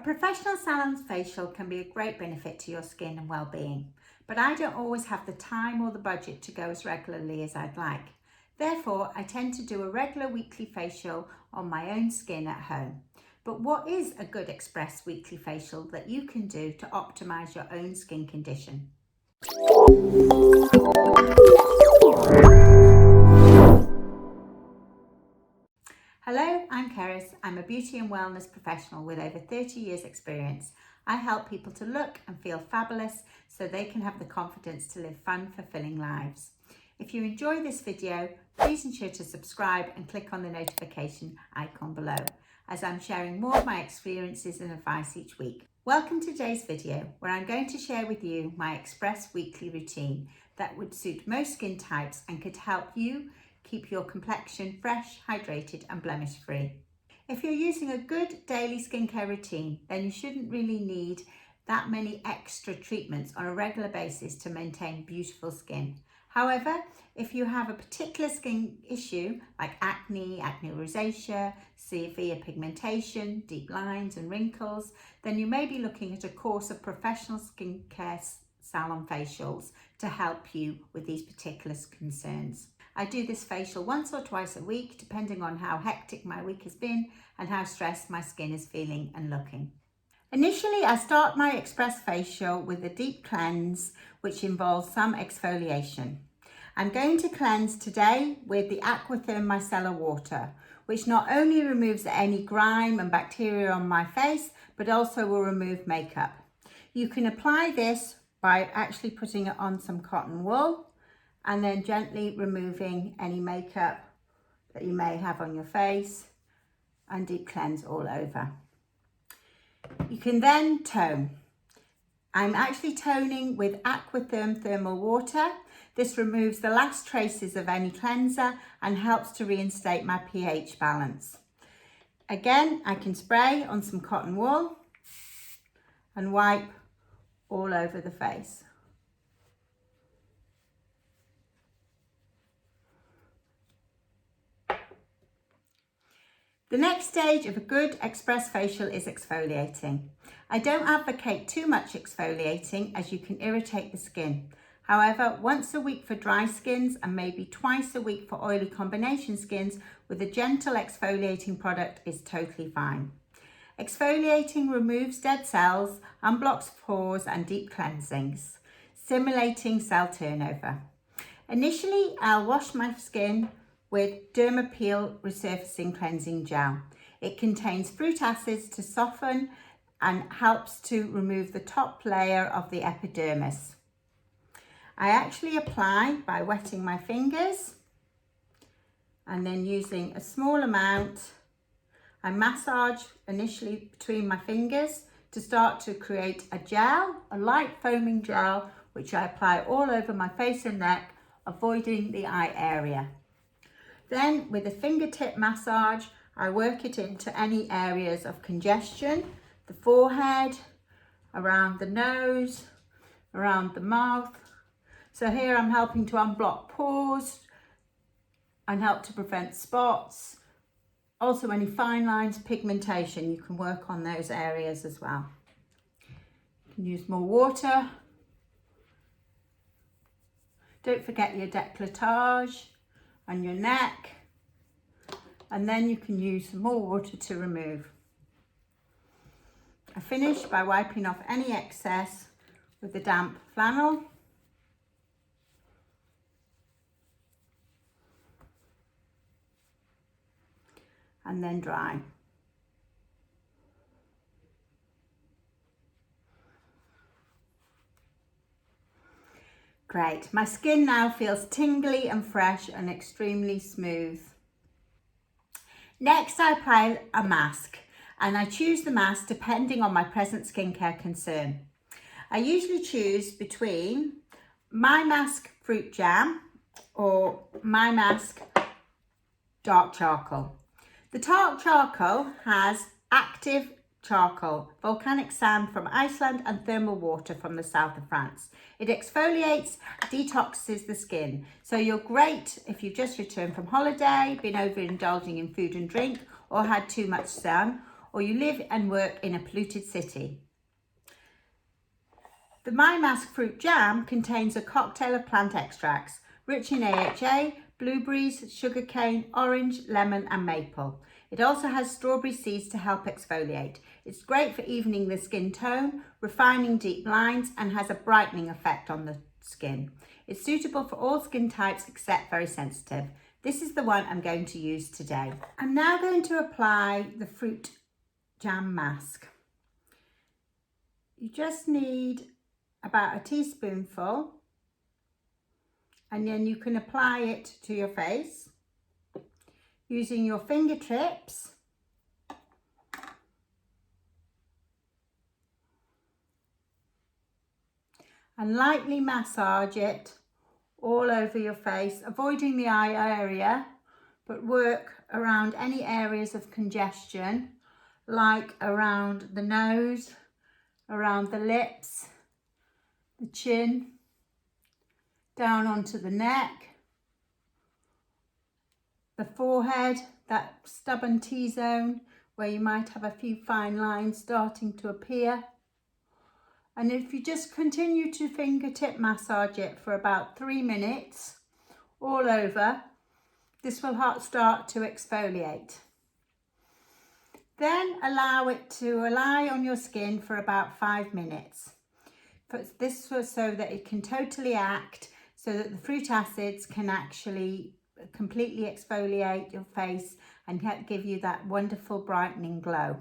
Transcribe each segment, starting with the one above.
professional salon facial can be a great benefit to your skin and well-being, but I don't always have the time or the budget to go as regularly as I'd like. Therefore, I tend to do a regular weekly facial on my own skin at home. But what is a good express weekly facial that you can do to optimize your own skin condition? Hello, I'm Keris. I'm a beauty and wellness professional with over 30 years experience. I help people to look and feel fabulous so they can have the confidence to live fun, fulfilling lives. If you enjoy this video, please ensure to subscribe and click on the notification icon below, as I'm sharing more of my experiences and advice each week. Welcome to today's video, where I'm going to share with you my express weekly routine that would suit most skin types and could help you keep your complexion fresh, hydrated and blemish free. If you're using a good daily skincare routine, then you shouldn't really need that many extra treatments on a regular basis to maintain beautiful skin. However, if you have a particular skin issue like acne rosacea, severe pigmentation, deep lines and wrinkles, then you may be looking at a course of professional skincare salon facials to help you with these particular concerns. I do this facial once or twice a week, depending on how hectic my week has been and how stressed my skin is feeling and looking. Initially, I start my express facial with a deep cleanse, which involves some exfoliation. I'm going to cleanse today with the Aquatherm Micellar water, which not only removes any grime and bacteria on my face, but also will remove makeup. You can apply this by actually putting it on some cotton wool and then gently removing any makeup that you may have on your face and deep cleanse all over. You can then tone. I'm actually toning with Aquatherm thermal water. This removes the last traces of any cleanser and helps to reinstate my pH balance. Again, I can spray on some cotton wool and wipe all over the face. The next stage of a good express facial is exfoliating. I don't advocate too much exfoliating as you can irritate the skin. However, once a week for dry skins and maybe twice a week for oily combination skins with a gentle exfoliating product is totally fine. Exfoliating removes dead cells, unblocks pores and deep cleansings, stimulating cell turnover. Initially, I'll wash my skin with Dermapeel Resurfacing Cleansing Gel. It contains fruit acids to soften and helps to remove the top layer of the epidermis. I actually apply by wetting my fingers and then using a small amount. I massage initially between my fingers to start to create a gel, a light foaming gel, which I apply all over my face and neck, avoiding the eye area. Then with a fingertip massage, I work it into any areas of congestion, the forehead, around the nose, around the mouth. So here I'm helping to unblock pores and help to prevent spots. Also any fine lines, pigmentation, you can work on those areas as well. You can use more water. Don't forget your décolletage on your neck, and then you can use some more water to remove. I finish by wiping off any excess with the damp flannel. And then dry. Great, my skin now feels tingly and fresh and extremely smooth. Next, I apply a mask, and I choose the mask depending on my present skincare concern. I usually choose between My Mask Fruit Jam or My Mask Dark Charcoal. The dark charcoal has active charcoal, volcanic sand from Iceland and thermal water from the south of France. It exfoliates, detoxes the skin. So you're great if you've just returned from holiday, been overindulging in food and drink, or had too much sun, or you live and work in a polluted city. The My Mask Fruit Jam contains a cocktail of plant extracts rich in AHA, blueberries, sugarcane, orange, lemon and maple. It also has strawberry seeds to help exfoliate. It's great for evening the skin tone, refining deep lines and has a brightening effect on the skin. It's suitable for all skin types except very sensitive. This is the one I'm going to use today. I'm now going to apply the fruit jam mask. You just need about a teaspoonful, and then you can apply it to your face using your fingertips and lightly massage it all over your face, avoiding the eye area, but work around any areas of congestion, like around the nose, around the lips, the chin, down onto the neck, the forehead, that stubborn T-zone where you might have a few fine lines starting to appear. And if you just continue to fingertip massage it for about 3 minutes all over, this will start to exfoliate. Then allow it to lie on your skin for about 5 minutes. This was so that it can totally act, so that the fruit acids can actually completely exfoliate your face and give you that wonderful brightening glow.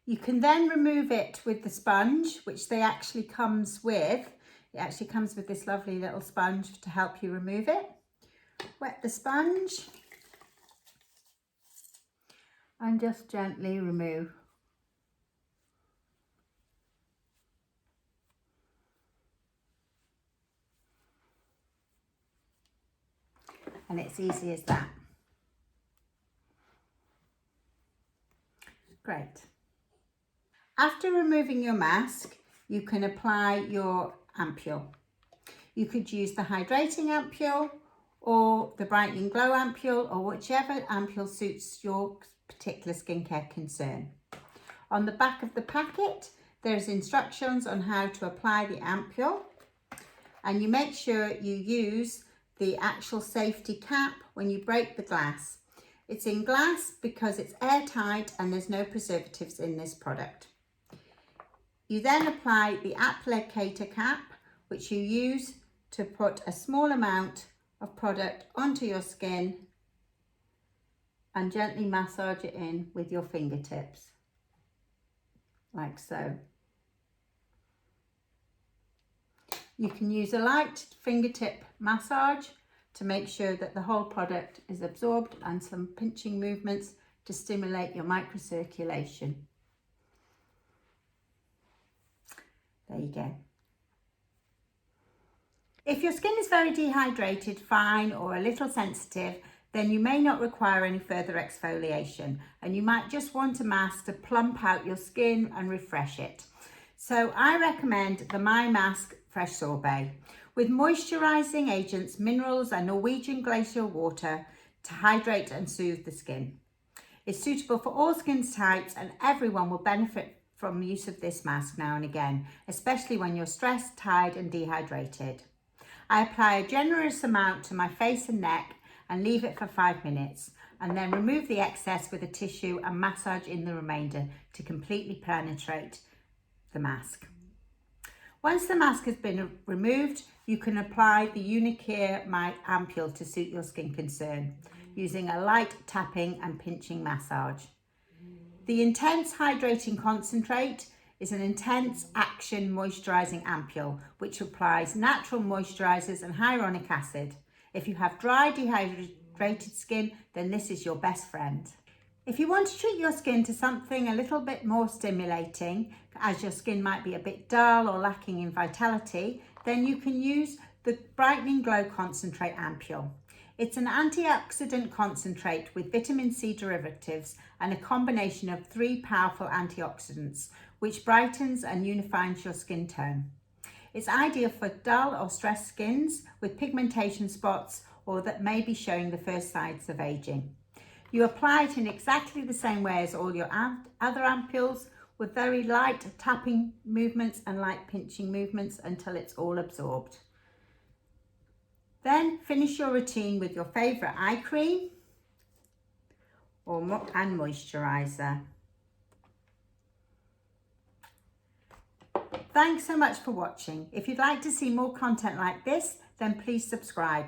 You can then remove it with the sponge, which they actually comes with. It actually comes with this lovely little sponge to help you remove it. Wet the sponge and just gently remove. And it's easy as that. Great. After removing your mask, you can apply your Ampoule. You could use the hydrating Ampoule or the brightening glow Ampoule, or whichever Ampoule suits your particular skincare concern. On the back of the packet, there's instructions on how to apply the Ampoule, and you make sure you use the actual safety cap when you break the glass. It's in glass because it's airtight and there's no preservatives in this product. You then apply the applicator cap, which you use to put a small amount of product onto your skin and gently massage it in with your fingertips, like so. You can use a light fingertip massage to make sure that the whole product is absorbed, and some pinching movements to stimulate your microcirculation. There you go. If your skin is very dehydrated, fine, or a little sensitive, then you may not require any further exfoliation, and you might just want a mask to plump out your skin and refresh it. So I recommend the My Mask Fresh Sorbet with moisturising agents, minerals and Norwegian glacial water to hydrate and soothe the skin. It's suitable for all skin types, and everyone will benefit from the use of this mask now and again, especially when you're stressed, tired and dehydrated. I apply a generous amount to my face and neck and leave it for 5 minutes, and then remove the excess with a tissue and massage in the remainder to completely penetrate the mask. Once the mask has been removed, you can apply the Unicare My Ampoule to suit your skin concern, using a light tapping and pinching massage. The Intense Hydrating Concentrate is an intense action moisturising ampoule which applies natural moisturisers and hyaluronic acid. If you have dry, dehydrated skin, then this is your best friend. If you want to treat your skin to something a little bit more stimulating, as your skin might be a bit dull or lacking in vitality, then you can use the Brightening Glow Concentrate Ampoule. It's an antioxidant concentrate with vitamin C derivatives and a combination of 3 powerful antioxidants, which brightens and unifies your skin tone. It's ideal for dull or stressed skins with pigmentation spots or that may be showing the first signs of aging. You apply it in exactly the same way as all your other ampoules, with very light tapping movements and light pinching movements until it's all absorbed. Then finish your routine with your favourite eye cream and moisturiser. Thanks so much for watching. If you'd like to see more content like this, then please subscribe.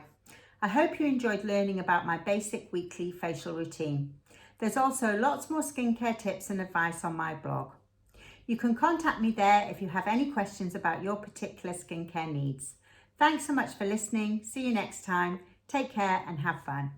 I hope you enjoyed learning about my basic weekly facial routine. There's also lots more skincare tips and advice on my blog. You can contact me there if you have any questions about your particular skincare needs. Thanks so much for listening. See you next time. Take care and have fun.